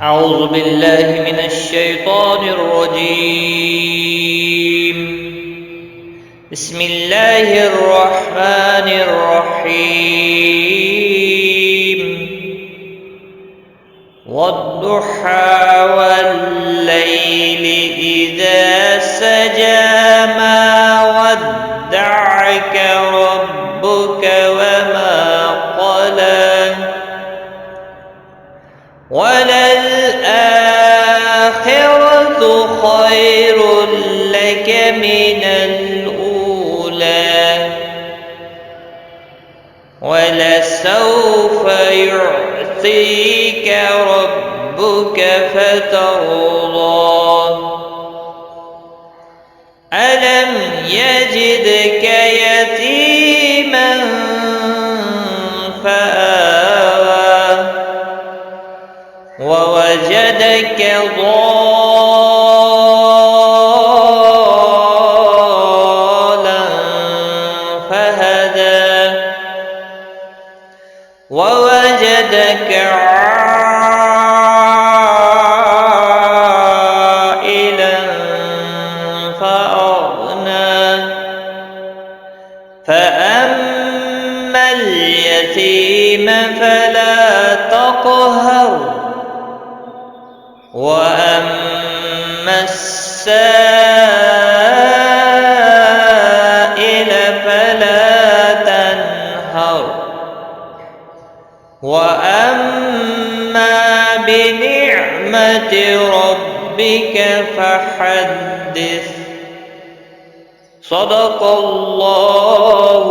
أعوذ بالله من الشيطان الرجيم. بسم الله الرحمن الرحيم. والضحى والليل إذا سجى ما ودعك ربك وما قلى وللآخرة خير لك من الأولى ولسوف يعطيك ربك فترضى ألم يجدك يتيما فآوى ووجدك ضالا فهدى ووجدك عائلا فأغنى فأما اليتيم فلا تقهر وأما السائل فلا تنهر وأما بنعمة ربك فحدث. صدق الله